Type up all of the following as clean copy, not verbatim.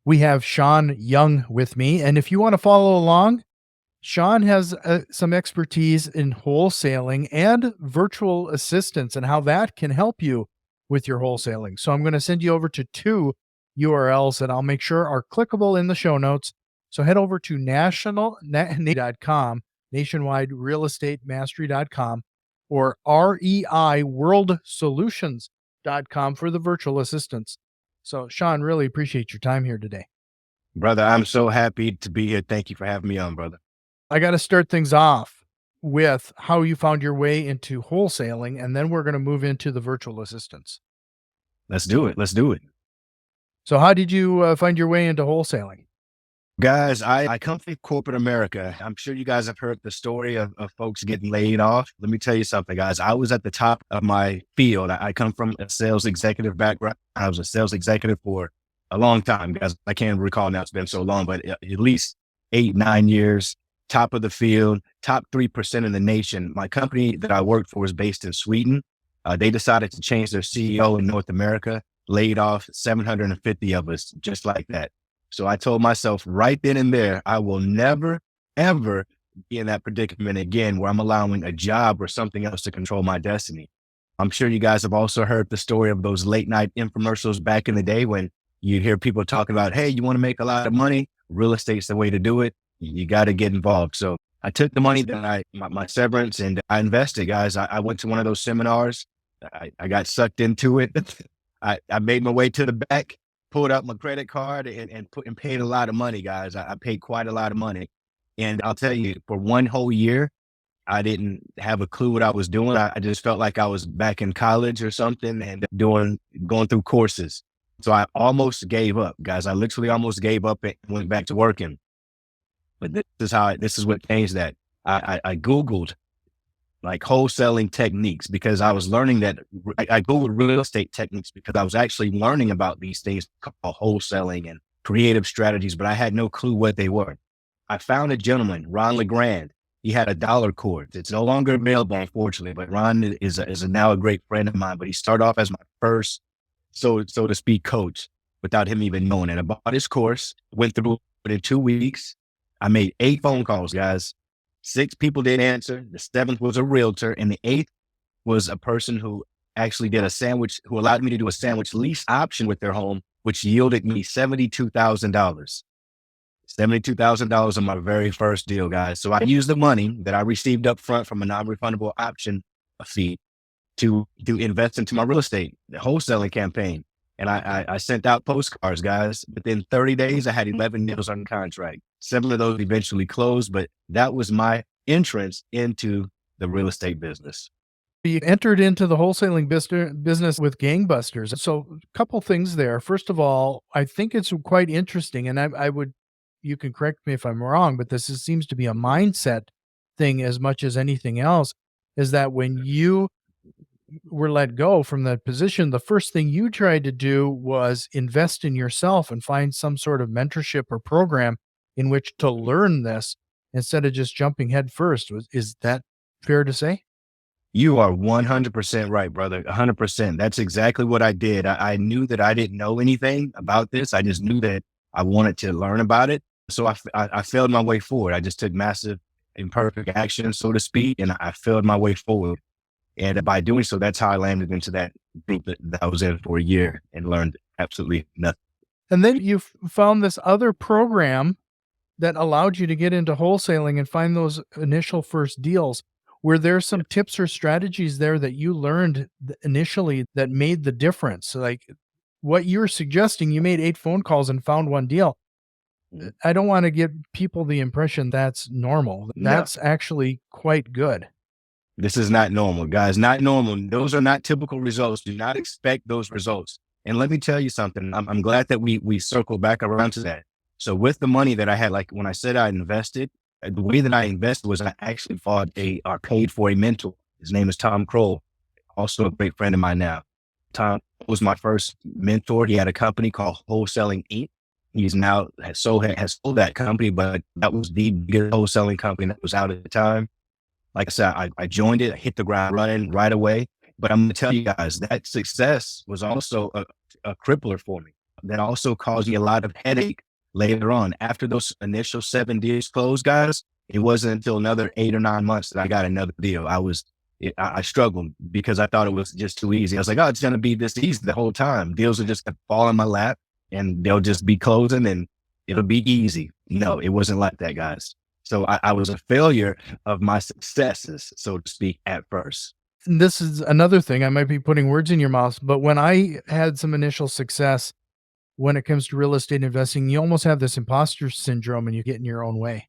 We have Shaun Young with me. And if you want to follow along, Shaun has some expertise in wholesaling and virtual assistants and how that can help you with your wholesaling. So I'm going to send you over to two URLs that I'll make sure are clickable in the show notes. So head over to national.com, nationwide real estate mastery.com, or reiworldsolutions.com for the virtual assistants. So Shaun, really appreciate your time here today. Brother, I'm so happy to be here. Thank you for having me on, brother. I got to start things off with how you found your way into wholesaling, and then we're going to move into the virtual assistants. Let's do it. Let's do it. So, how did you find your way into wholesaling? Guys, I come from corporate America. I'm sure you guys have heard the story of folks getting laid off. Let me tell you something, guys. I was at the top of my field. I come from a sales executive background. I was a sales executive for a long time, guys. I can't recall now. It's been so long, but at least 8, 9 years, top of the field, top 3% in the nation. My company that I worked for was based in Sweden. They decided to change their CEO in North America, laid off 750 of us, just like that. So I told myself right then and there, I will never, ever be in that predicament again where I'm allowing a job or something else to control my destiny. I'm sure you guys have also heard the story of those late night infomercials back in the day when you'd hear people talking about, hey, you want to make a lot of money? Real estate's the way to do it. You got to get involved. So I took the money that my severance, and I invested, guys. I went to one of those seminars. I got sucked into it. I made my way to the back, pulled out my credit card and paid a lot of money, guys. I paid quite a lot of money. And I'll tell you, for one whole year, I didn't have a clue what I was doing. I just felt like I was back in college or something and going through courses. So I almost gave up, guys. I literally almost gave up and went back to working. But this is what changed that. I Googled like wholesaling techniques because I was learning that I Googled real estate techniques because I was actually learning about these things called wholesaling and creative strategies, but I had no clue what they were. I found a gentleman, Ron LeGrand. He had a dollar course. It's no longer available, unfortunately, but Ron is now a great friend of mine, but he started off as my first, so to speak, coach without him even knowing it. I bought his course, went through it in 2 weeks. I made 8 phone calls, guys. 6 people didn't answer. The 7th was a realtor, and the 8th was a person who actually did who allowed me to do a sandwich lease option with their home, which yielded me $72,000. $72,000 on my very first deal, guys. So I used the money that I received up front from a non-refundable option fee to invest into my real estate, the wholesaling campaign. And I sent out postcards, guys. Within 30 days, I had 11 deals under contract. 7 of those eventually closed, but that was my entrance into the real estate business. You entered into the wholesaling business with gangbusters. So a couple things there. First of all, I think it's quite interesting, and you can correct me if I'm wrong, but seems to be a mindset thing as much as anything else, is that when you were let go from that position, the first thing you tried to do was invest in yourself and find some sort of mentorship or program in which to learn this instead of just jumping head first. Is that fair to say? You are 100% right, brother. 100%. That's exactly what I did. I knew that I didn't know anything about this. I just knew that I wanted to learn about it. So I failed my way forward. I just took massive imperfect action, so to speak, and I failed my way forward. And by doing so, that's how I landed into that group that I was in for a year and learned absolutely nothing. And then you found this other program that allowed you to get into wholesaling and find those initial first deals. Were there some tips or strategies there that you learned initially that made the difference? Like what you're suggesting, you made 8 phone calls and found 1 deal. I don't want to give people the impression that's normal. That's actually quite good. This is not normal, guys. Not normal. Those are not typical results. Do not expect those results. And let me tell you something. I'm glad that we circled back around to that. So with the money that I had, like when I said I invested, the way that I invested was I actually paid for a mentor. His name is Tom Kroll, also a great friend of mine now. Tom was my first mentor. He had a company called Wholesaling Inc. He's now has sold that company, but that was the biggest wholesaling company that was out at the time. Like I said, I joined it, I hit the ground running right away. But I'm going to tell you guys that success was also a crippler for me. that also caused me a lot of headache later on. After those initial 7 deals closed, guys, it wasn't until another 8 or 9 months that I got another deal. I struggled because I thought it was just too easy. I was like, oh, it's going to be this easy the whole time. Deals will just fall in my lap and they'll just be closing and it'll be easy. No, it wasn't like that, guys. So I was a failure of my successes, so to speak, at first. And this is another thing. I might be putting words in your mouth, but when I had some initial success when it comes to real estate investing, you almost have this imposter syndrome and you get in your own way.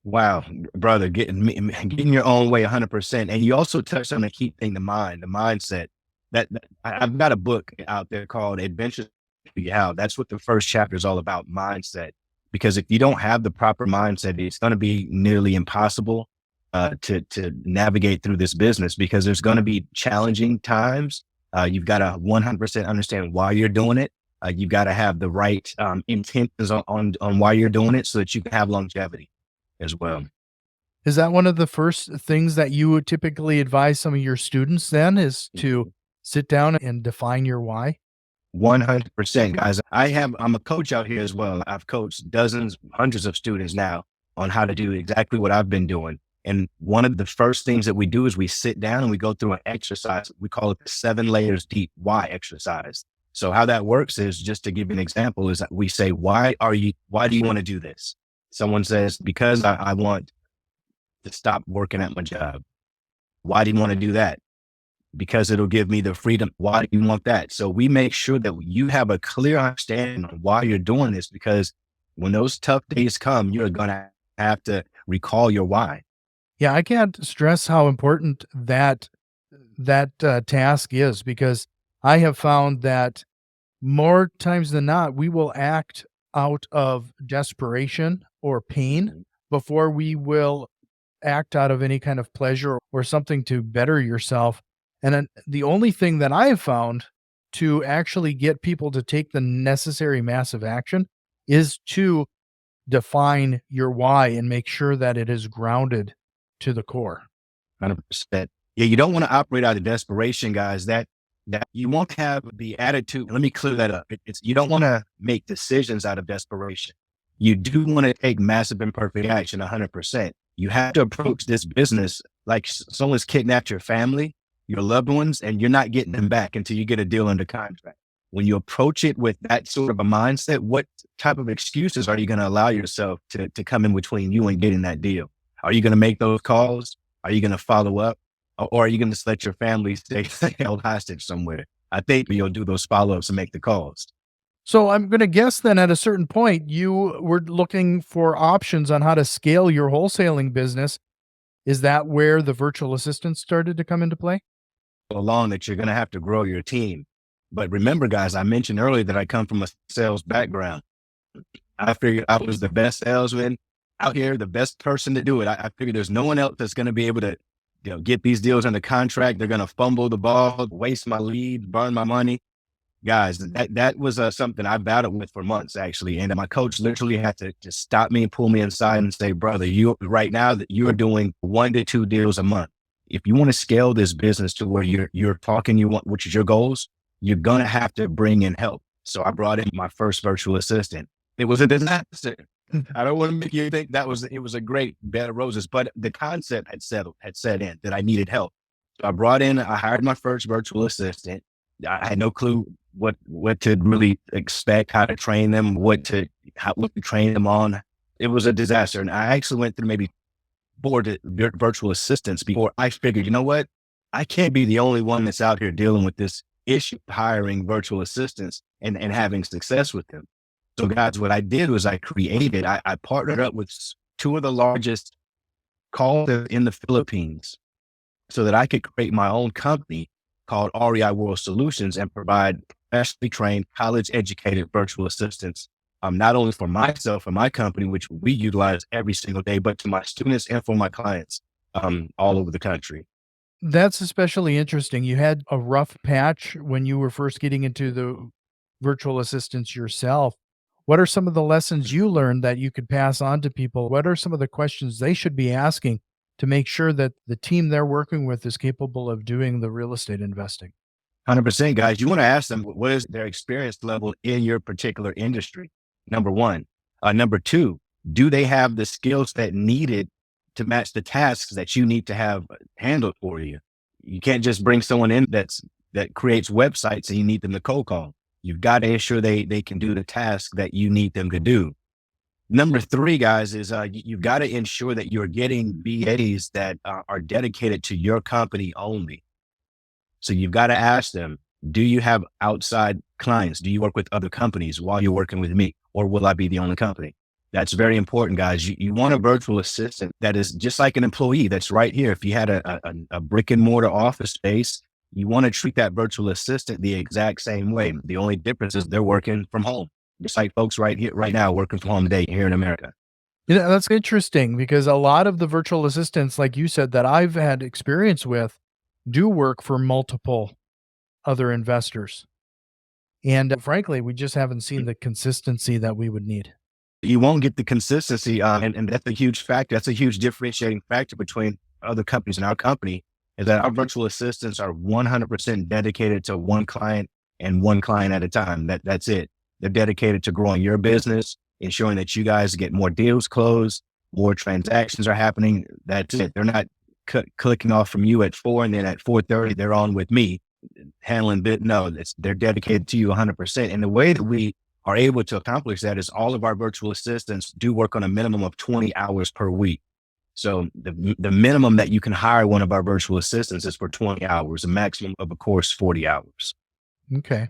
Wow, brother, getting your own way 100%. And you also touched on a key thing, the mindset. I've got a book out there called Adventure. How that's what the first chapter is all about, mindset. Because if you don't have the proper mindset, it's going to be nearly impossible to navigate through this business because there's going to be challenging times. You've got to 100% understand why you're doing it. You've got to have the right intentions on why you're doing it so that you can have longevity as well. Is that one of the first things that you would typically advise some of your students then is to sit down and define your why? 100%, guys. I'm a coach out here as well. I've coached dozens, hundreds of students now on how to do exactly what I've been doing. And one of the first things that we do is we sit down and we go through an exercise. We call it the 7 layers deep why exercise. So how that works is, just to give you an example, is that we say, why do you want to do this? Someone says, because I want to stop working at my job. Why do you want to do that? Because it'll give me the freedom. Why do you want that? So we make sure that you have a clear understanding on why you're doing this, because when those tough days come, you're going to have to recall your why. Yeah, I can't stress how important that task is because I have found that more times than not, we will act out of desperation or pain before we will act out of any kind of pleasure or something to better yourself. And then the only thing that I have found to actually get people to take the necessary massive action is to define your why and make sure that it is grounded to the core. 100%. Yeah, you don't want to operate out of desperation, guys. That you won't have the attitude. Let me clear that up. You don't want to make decisions out of desperation. You do want to take massive imperfect action 100%. You have to approach this business like someone's kidnapped your family, your loved ones, and you're not getting them back until you get a deal under contract. When you approach it with that sort of a mindset, what type of excuses are you going to allow yourself to come in between you and getting that deal? Are you going to make those calls? Are you going to follow up? Or are you going to let your family stay held hostage somewhere? I think you'll do those follow-ups and make the calls. So I'm going to guess then at a certain point, you were looking for options on how to scale your wholesaling business. Is that where the virtual assistants started to come into play? Along that you're going to have to grow your team. But remember, guys, I mentioned earlier that I come from a sales background. I figured I was the best salesman out here, the best person to do it. I figured there's no one else that's going to be able to get these deals under contract. They're going to fumble the ball, waste my lead, burn my money. Guys, that was something I battled with for months, actually. And my coach literally had to just stop me and pull me inside and say, brother, right now that you're doing 1 to 2 deals a month. If you want to scale this business to where you're talking, which is your goals, you're going to have to bring in help. So I brought in my first virtual assistant. It was a disaster. I don't want to make you think it was a great bed of roses, but the concept had set in that I needed help. So I hired my first virtual assistant. I had no clue what to really expect, how to train them, what to train them on. It was a disaster. And I actually went through maybe 4 virtual assistants before I figured, you know what? I can't be the only one that's out here dealing with this issue, hiring virtual assistants and having success with them. So guys, what I did was I partnered up with 2 of the largest call centers in the Philippines so that I could create my own company called REI World Solutions and provide professionally trained, college educated virtual assistants, not only for myself and my company, which we utilize every single day, but to my students and for my clients all over the country. That's especially interesting. You had a rough patch when you were first getting into the virtual assistants yourself. What are some of the lessons you learned that you could pass on to people? What are some of the questions they should be asking to make sure that the team they're working with is capable of doing the real estate investing? 100%, guys. You want to ask them what is their experience level in your particular industry. Number one. Number two, do they have the skills that needed to match the tasks that you need to have handled for you? You can't just bring someone in that creates websites and you need them to cold call. You've got to ensure they can do the task that you need them to do. Number three, guys, is you've got to ensure that you're getting BAs that are dedicated to your company only. So you've got to ask them, do you have outside clients? Do you work with other companies while you're working with me? Or will I be the only company? That's very important, guys. You want a virtual assistant that is just like an employee that's right here. If you had a brick and mortar office space, you want to treat that virtual assistant the exact same way. The only difference is they're working from home, just like folks right here, right now, working from home today here in America. Yeah, that's interesting because a lot of the virtual assistants, like you said, that I've had experience with do work for multiple other investors. And frankly, we just haven't seen the consistency that we would need. You won't get the consistency. And that's a huge factor. That's a huge differentiating factor between other companies and our company is that our virtual assistants are 100% dedicated to one client and one client at a time. That's it. They're dedicated to growing your business, ensuring that you guys get more deals closed, more transactions are happening. That's it. They're not clicking off from you at 4 and then at 4:30, they're on with me handling bit. No, they're dedicated to you 100%. And the way that we are able to accomplish that is all of our virtual assistants do work on a minimum of 20 hours per week. So the minimum that you can hire one of our virtual assistants is for 20 hours, a maximum of course, 40 hours. Okay.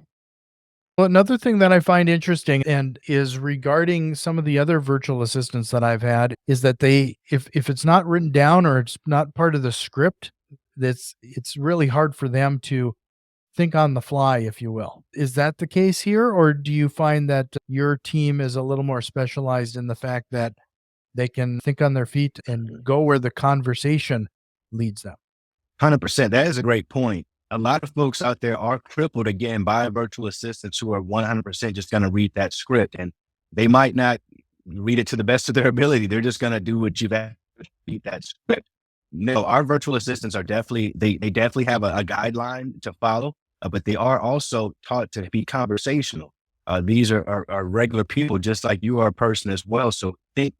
Well, another thing that I find interesting and is regarding some of the other virtual assistants that I've had is that if it's not written down or it's not part of the script, it's really hard for them to think on the fly, if you will. Is that the case here? Or do you find that your team is a little more specialized in the fact that they can think on their feet and go where the conversation leads them? 100%. That is a great point. A lot of folks out there are crippled again by virtual assistants who are 100% just going to read that script, and they might not read it to the best of their ability. They're just going to do what you've asked to read that script. No, our virtual assistants are definitely, they definitely have a guideline to follow, but they are also taught to be conversational. These are regular people, just like you are a person as well. So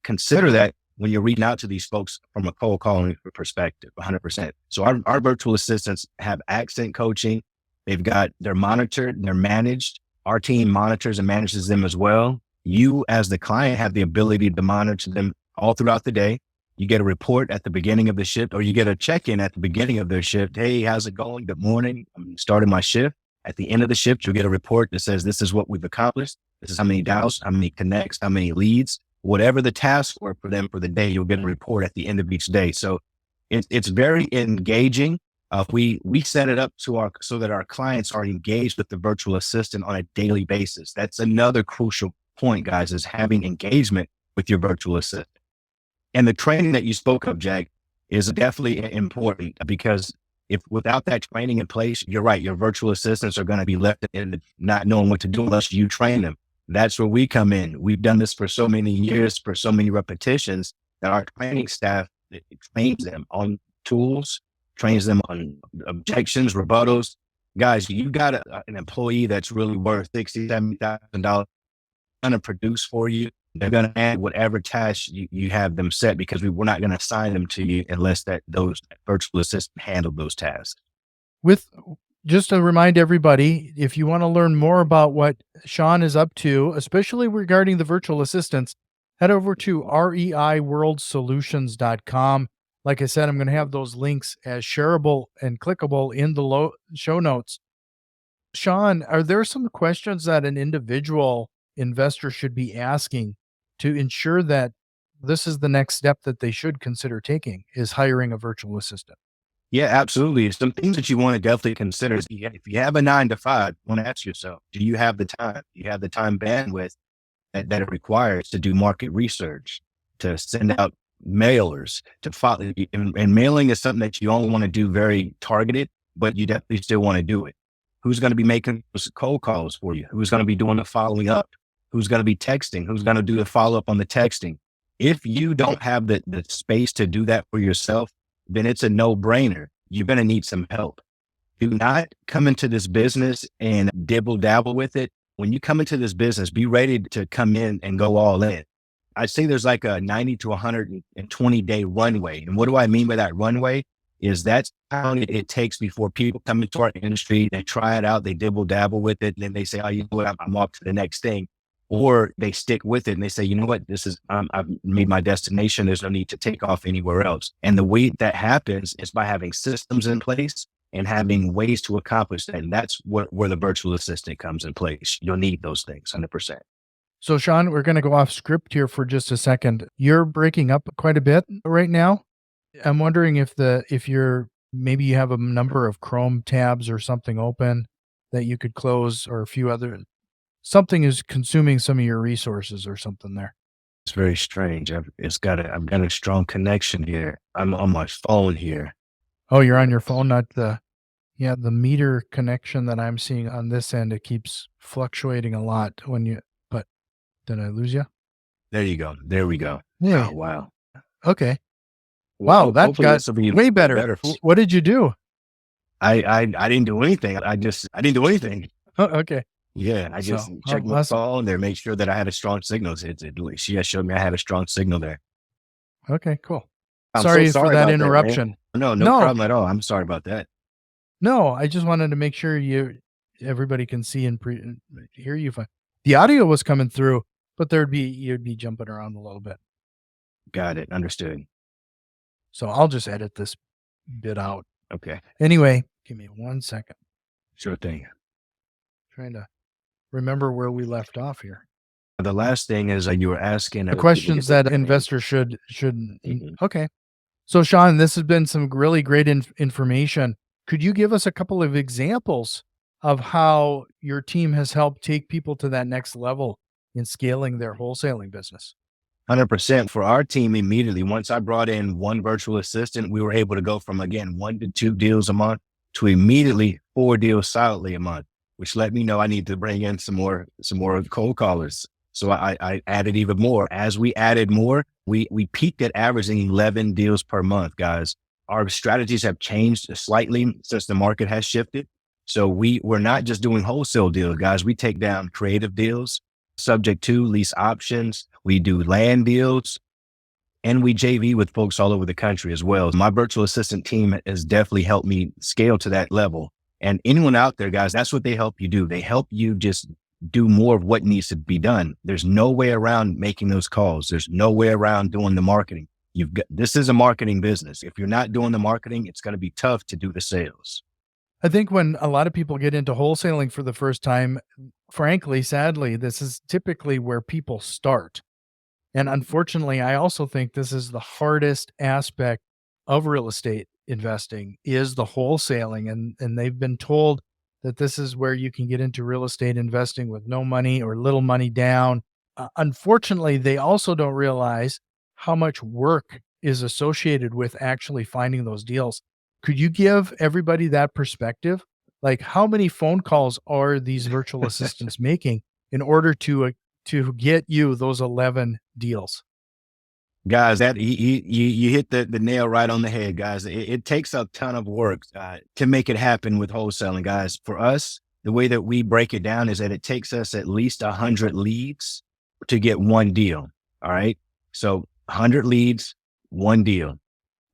consider that when you're reaching out to these folks from a cold calling perspective, 100%. So our virtual assistants have accent coaching. They're monitored, they're managed. Our team monitors and manages them as well. You as the client have the ability to monitor them all throughout the day. You get a report at the beginning of the shift, or you get a check-in at the beginning of their shift. Hey, how's it going? Good morning. I'm starting my shift. At the end of the shift, you'll get a report that says, this is what we've accomplished. This is how many dials, how many connects, how many leads, whatever the tasks were for them for the day, you'll get a report at the end of each day. So it's very engaging. We set it up so that our clients are engaged with the virtual assistant on a daily basis. That's another crucial point, guys, is having engagement with your virtual assistant. And the training that you spoke of, Jack, is definitely important because if without that training in place, you're right, your virtual assistants are going to be left in not knowing what to do unless you train them. That's where we come in. We've done this for so many years, for so many repetitions, that our training staff trains them on tools, trains them on objections, rebuttals. Guys, you got an employee that's really worth $60,000, $70,000 going to produce for you. They're going to add whatever tasks you have them set, because we're not going to assign them to you unless those virtual assistants handle those tasks. Just to remind everybody, if you want to learn more about what Shaun is up to, especially regarding the virtual assistants, head over to reiworldsolutions.com. Like I said, I'm going to have those links as shareable and clickable in the show notes. Shaun, are there some questions that an individual investor should be asking to ensure that this is the next step that they should consider taking, is hiring a virtual assistant? Yeah, absolutely. Some things that you want to definitely consider is if you have a 9 to 5, you want to ask yourself, do you have the time? Do you have the time bandwidth that it requires to do market research, to send out mailers, to follow? And mailing is something that you only want to do very targeted, but you definitely still want to do it. Who's going to be making cold calls for you? Who's going to be doing the following up? Who's going to be texting? Who's going to do the follow-up on the texting? If you don't have the space to do that for yourself, then it's a no-brainer. You're going to need some help. Do not come into this business and dibble dabble with it. When you come into this business, be ready to come in and go all in. I'd say there's like a 90 to 120-day runway. And what do I mean by that runway? Is that's how long it takes before people come into our industry, they try it out, they dibble dabble with it, and then they say, oh, you know what, I'm off to the next thing. Or they stick with it and they say, you know what, this is, I've made my destination. There's no need to take off anywhere else. And the way that happens is by having systems in place and having ways to accomplish that. And that's where the virtual assistant comes in place. You'll need those things 100%. So, Shaun, we're going to go off script here for just a second. You're breaking up quite a bit right now. I'm wondering if you're maybe you have a number of Chrome tabs or something open that you could close, or a few other, something is consuming some of your resources or something there. It's very strange. I've got a strong connection here. I'm on my phone here. Oh, you're on your phone, not the meter connection that I'm seeing on this end. It keeps fluctuating a lot but did I lose you? There you go. There we go. Yeah. Oh, wow. Okay. Well, Wow, that hopefully got this will be way better. What did you do? I didn't do anything. I didn't do anything. Oh, okay. Yeah, I just checked my phone there, make sure that I had a strong signal. She has showed me I had a strong signal there. Okay, cool. I'm Sorry so for sorry that about interruption. No No. problem at all. I'm sorry about that. No, I just wanted to make sure everybody can see and hear you fine. The audio was coming through, but you'd be jumping around a little bit. Got it. Understood. So I'll just edit this bit out. Okay. Anyway, give me 1 second. Sure thing. Trying to remember where we left off here. The last thing is you were asking The questions that investors should. Mhm. Okay. So, Shaun, this has been some really great information. Could you give us a couple of examples of how your team has helped take people to that next level in scaling their wholesaling business? 100% for our team. Immediately, once I brought in one virtual assistant, we were able to go from, again, 1 to 2 deals a month to immediately 4 deals solidly a month, which let me know I need to bring in some more cold callers. So I added even more. As we added more, we peaked at averaging 11 deals per month, guys. Our strategies have changed slightly since the market has shifted. So we're not just doing wholesale deals, guys. We take down creative deals, subject to lease options. We do land deals, and we JV with folks all over the country as well. My virtual assistant team has definitely helped me scale to that level. And anyone out there, guys, that's what they help you do. They help you just do more of what needs to be done. There's no way around making those calls. There's no way around doing the marketing. This is a marketing business. If you're not doing the marketing, it's going to be tough to do the sales. I think when a lot of people get into wholesaling for the first time, frankly, sadly, this is typically where people start. And unfortunately, I also think this is the hardest aspect of real estate investing, is the wholesaling. And they've been told that this is where you can get into real estate investing with no money or little money down. Unfortunately, they also don't realize how much work is associated with actually finding those deals. Could you give everybody that perspective? Like, how many phone calls are these virtual assistants making in order to get you those 11 deals? Guys, that you hit the nail right on the head, guys. It takes a ton of work to make it happen with wholesaling, guys. For us, the way that we break it down is that it takes us at least 100 leads to get one deal. All right. So 100 leads, one deal.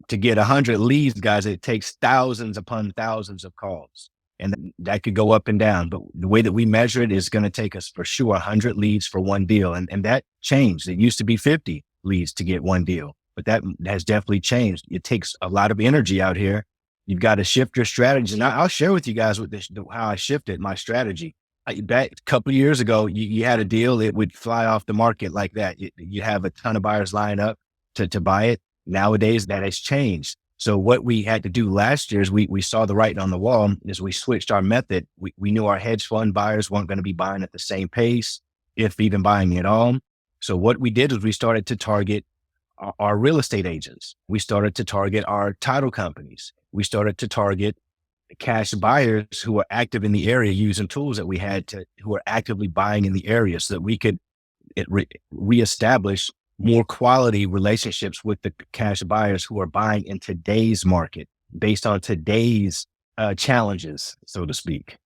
To get 100 leads, guys, it takes thousands upon thousands of calls. And that could go up and down. But the way that we measure it is going to take us for sure 100 leads for one deal. And that changed. It used to be 50 leads to get one deal, but that has definitely changed. It takes a lot of energy out here. You've got to shift your strategy. And I'll share with you guys how I shifted my strategy. Back a couple of years ago, you had a deal, it would fly off the market like that. You have a ton of buyers lined up to buy it. Nowadays, that has changed. So what we had to do last year is we saw the writing on the wall is we switched our method. We knew our hedge fund buyers weren't going to be buying at the same pace, if even buying at all. So what we did is we started to target our real estate agents. We started to target our title companies. We started to target cash buyers who are active in the area using tools that we had who are actively buying in the area so that we could reestablish more quality relationships with the cash buyers who are buying in today's market based on today's challenges, so to speak.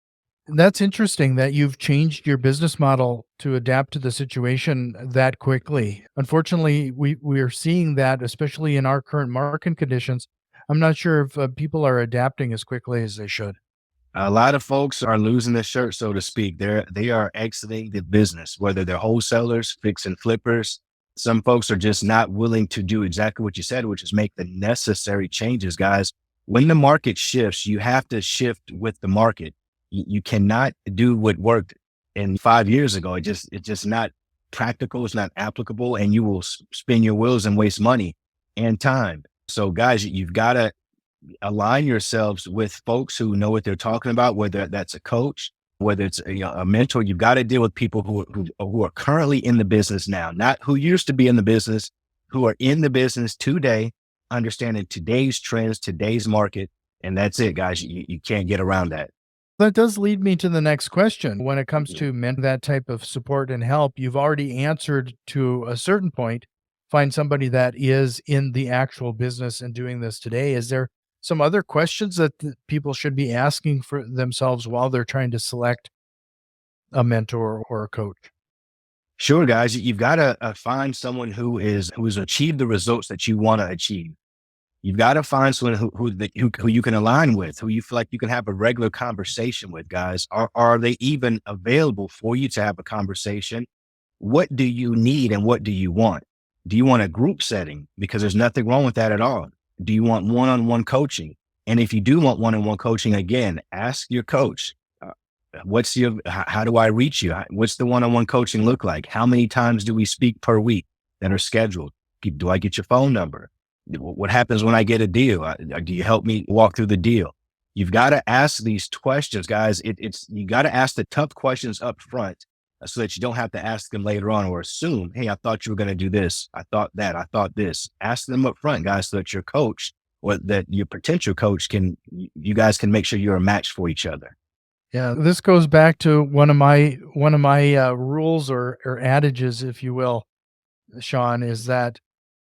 That's interesting that you've changed your business model to adapt to the situation that quickly. Unfortunately, we are seeing that, especially in our current market conditions. I'm not sure if people are adapting as quickly as they should. A lot of folks are losing their shirt, so to speak. They are exiting the business, whether they're wholesalers, fix and flippers. Some folks are just not willing to do exactly what you said, which is make the necessary changes, guys. When the market shifts, you have to shift with the market. You cannot do what worked in 5 years ago. It's just not practical. It's not applicable, and you will spin your wheels and waste money and time. So, guys, you've got to align yourselves with folks who know what they're talking about, whether that's a coach, whether it's a mentor. You've got to deal with people who are currently in the business now, not who used to be in the business, who are in the business today, understanding today's trends, today's market. And that's it, guys. You can't get around that. That does lead me to the next question. When it comes Yeah. to that type of support and help, you've already answered to a certain point. Find somebody that is in the actual business and doing this today. Is there some other questions that people should be asking for themselves while they're trying to select a mentor or a coach? Sure, guys. You've got to find someone who's achieved the results that you want to achieve. You've got to find someone who you can align with, who you feel like you can have a regular conversation with, guys. Are they even available for you to have a conversation? What do you need and what do you want? Do you want a group setting? Because there's nothing wrong with that at all. Do you want one-on-one coaching? And if you do want one-on-one coaching, again, ask your coach, how do I reach you? What's the one-on-one coaching look like? How many times do we speak per week that are scheduled? Do I get your phone number? What happens when I get a deal? Do you help me walk through the deal? You've got to ask these questions, guys. You got to ask the tough questions up front so that you don't have to ask them later on or assume, hey, I thought you were going to do this. I thought that. I thought this. Ask them up front, guys, so that your coach or that your potential coach you guys can make sure you're a match for each other. Yeah, this goes back to one of my rules or adages, if you will, Sean, is that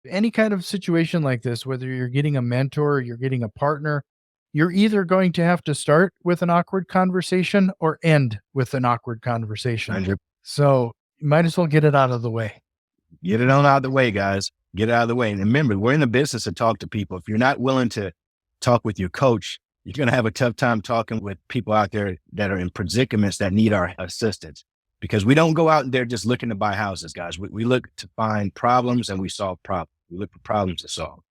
any kind of situation like this, whether you're getting a mentor or you're getting a partner, you're either going to have to start with an awkward conversation or end with an awkward conversation. 100. So you might as well get it out of the way. Get it on out of the way, guys. Get it out of the way. And remember, we're in the business to talk to people. If you're not willing to talk with your coach, you're going to have a tough time talking with people out there that are in predicaments that need our assistance. Because we don't go out there just looking to buy houses, guys. We look to find problems and we solve problems. We look for problems to solve.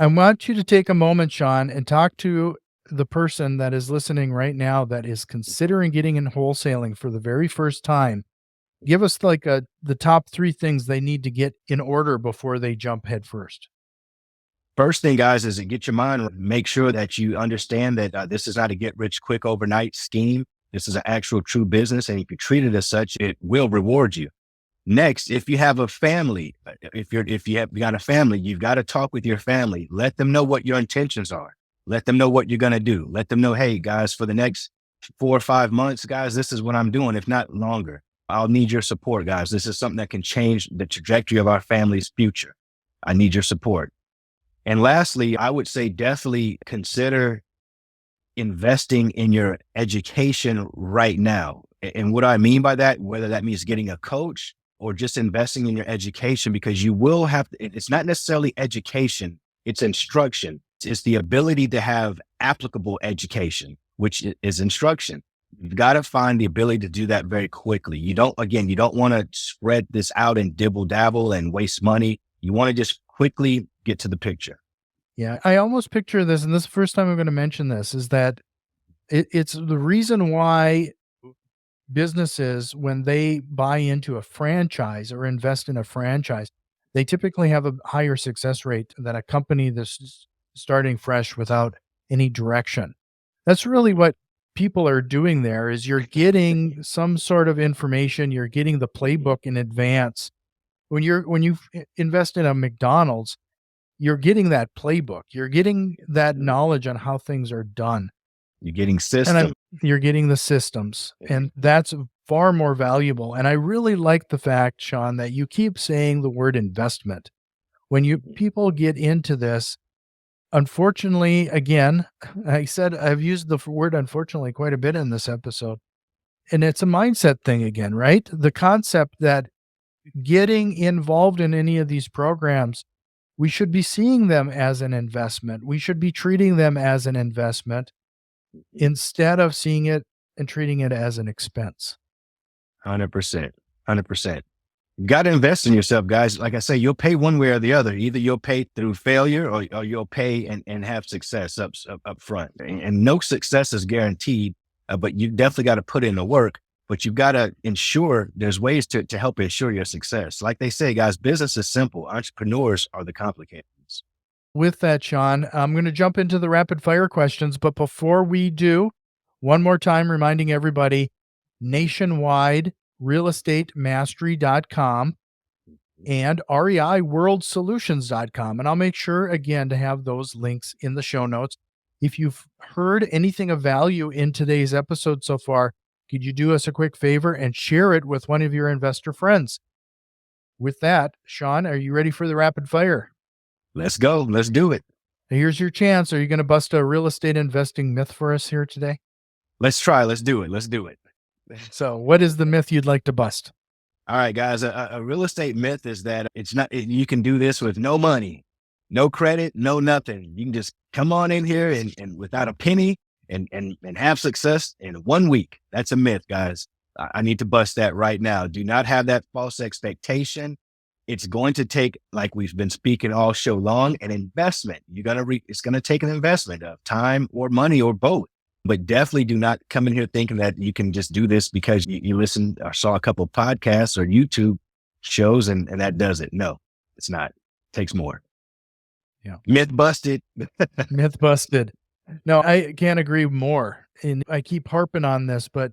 I want you to take a moment, Sean, and talk to the person that is listening right now that is considering getting in wholesaling for the very first time. Give us like the top three things they need to get in order before they jump headfirst. First thing, guys, is to get your mind right. Make sure that you understand that this is not a get rich quick overnight scheme. This is an actual true business. And if you treat it as such, it will reward you. Next, if you have a family, if you have got a family, you've got to talk with your family. Let them know what your intentions are. Let them know what you're going to do. Let them know, hey, guys, for the next 4 or 5 months, guys, this is what I'm doing. If not longer, I'll need your support, guys. This is something that can change the trajectory of our family's future. I need your support. And lastly, I would say definitely consider investing in your education right now. And what I mean by that, whether that means getting a coach or just investing in your education, because you will have, it's not necessarily education, it's instruction. It's the ability to have applicable education, which is instruction. You've got to find the ability to do that very quickly. You don't want to spread this out and dibble dabble and waste money. You want to just quickly get to the picture. Yeah, I almost picture this, and this is the first time I'm going to mention this, is that it's the reason why businesses, when they buy into a franchise or invest in a franchise, they typically have a higher success rate than a company that's starting fresh without any direction. That's really what people are doing there is you're getting some sort of information, you're getting the playbook in advance. When you invest in a McDonald's, you're getting that playbook. You're getting that knowledge on how things are done. You're getting And system. you're getting the systems, and that's far more valuable. And I really like the fact, Sean, that you keep saying the word investment. When you people get into this, Unfortunately, again, I said I've used the word unfortunately quite a bit in this episode, and it's a mindset thing again, right? The concept that getting involved in any of these programs, we should be seeing them as an investment. We should be treating them as an investment instead of seeing it and treating it as an expense. 100%. 100%. You got to invest in yourself, guys. Like I say, you'll pay one way or the other. Either you'll pay through failure or you'll pay and have success up front. And no success is guaranteed, but you definitely got to put in the work. But you've got to ensure there's ways to help ensure your success. Like they say, guys, business is simple. Entrepreneurs are the complicated ones. With that, Shaun, I'm going to jump into the rapid fire questions. But before we do, one more time reminding everybody, nationwide realestatemastry.com and reiworldsolutions.com. And I'll make sure again to have those links in the show notes. If you've heard anything of value in today's episode so far, could you do us a quick favor and share it with one of your investor friends? With that, Shaun, are you ready for the rapid fire? Let's go. Let's do it. Here's your chance. Are you going to bust a real estate investing myth for us here today? Let's try. Let's do it. Let's do it. So what is the myth you'd like to bust? All right, guys. A real estate myth is that you can do this with no money, no credit, no nothing. You can just come on in here and without a penny and have success in 1 week. That's a myth, guys. I need to bust that right now. Do not have that false expectation. It's going to take, like we've been speaking all show long, an investment. It's going to take an investment of time or money or both. But definitely do not come in here thinking that you can just do this because you listened or saw a couple of podcasts or YouTube shows and that does it. No, it's not. It takes more. Yeah. Myth busted. Myth busted. No, I can't agree more. And I keep harping on this, but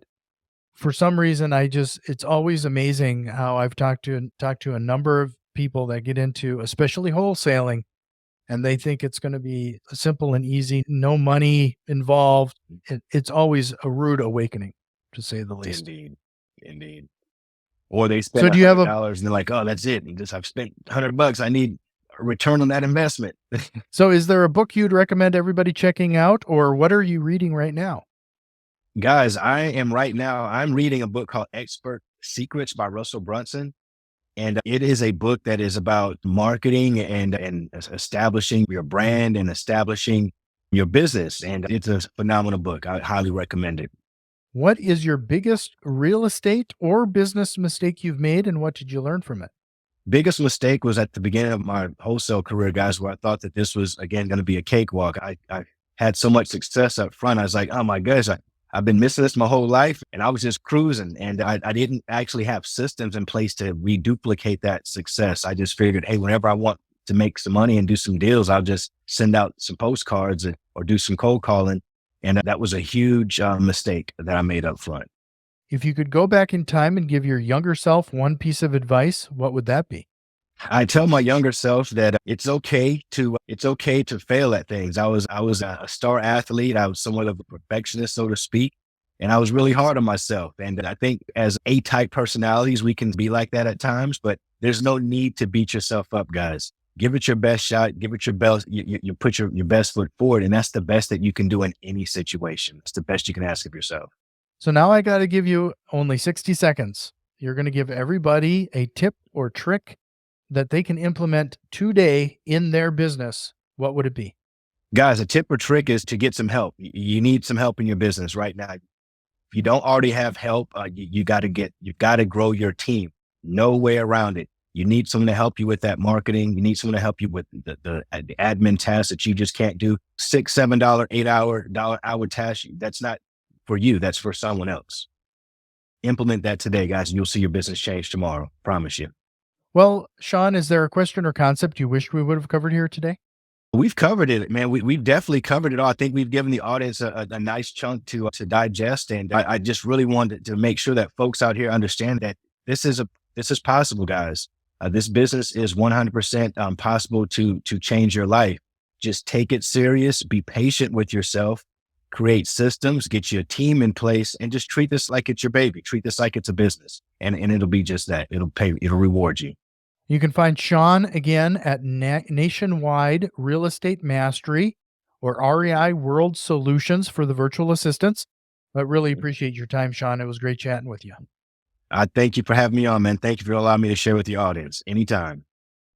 for some reason, it's always amazing how I've talked to a number of people that get into, especially wholesaling, and they think it's going to be simple and easy, no money involved. It's always a rude awakening, to say the least. Indeed. Or they spend So do you have $100 and they're like, oh, that's it. I've spent $100. I need a return on that investment. So is there a book you'd recommend everybody checking out, or what are you reading right now? Guys, I'm reading a book called Expert Secrets by Russell Brunson. And it is a book that is about marketing and establishing your brand and establishing your business. And it's a phenomenal book. I highly recommend it. What is your biggest real estate or business mistake you've made, and what did you learn from it? Biggest mistake was at the beginning of my wholesale career, guys, where I thought that this was, again, going to be a cakewalk. I had so much success up front. I was like, oh my gosh, I've been missing this my whole life. And I was just cruising and I didn't actually have systems in place to reduplicate that success. I just figured, hey, whenever I want to make some money and do some deals, I'll just send out some postcards or do some cold calling. And that was a huge mistake that I made up front. If you could go back in time and give your younger self one piece of advice, what would that be? I tell my younger self that it's okay to fail at things. I was a star athlete. I was somewhat of a perfectionist, so to speak. And I was really hard on myself. And I think as A-type personalities, we can be like that at times, but there's no need to beat yourself up, guys. Give it your best shot. Give it your best. You put your best foot forward. And that's the best that you can do in any situation. It's the best you can ask of yourself. So now I got to give you only 60 seconds. You're going to give everybody a tip or trick that they can implement today in their business. What would it be? Guys, a tip or trick is to get some help. You need some help in your business right now. If you don't already have help, you got to grow your team. No way around it. You need someone to help you with that marketing. You need someone to help you with the admin tasks that you just can't do. $6, $7, $8 tasks. That's not for you. That's for someone else. Implement that today, guys, and you'll see your business change tomorrow. Promise you. Well, Shaun, is there a question or concept you wished we would have covered here today? We've covered it, man. We've definitely covered it all. I think we've given the audience a nice chunk to digest. And I just really wanted to make sure that folks out here understand that this is possible, guys. This business is 100% possible to change your life. Just take it serious, be patient with yourself, create systems, get your team in place, and just treat this like it's your baby. Treat this like it's a business. And it'll be just that. It'll reward you. You can find Shaun again at Nationwide Real Estate Mastery or REI World Solutions for the virtual assistants. But really appreciate your time, Shaun. It was great chatting with you. I thank you for having me on, man. Thank you for allowing me to share with your audience anytime.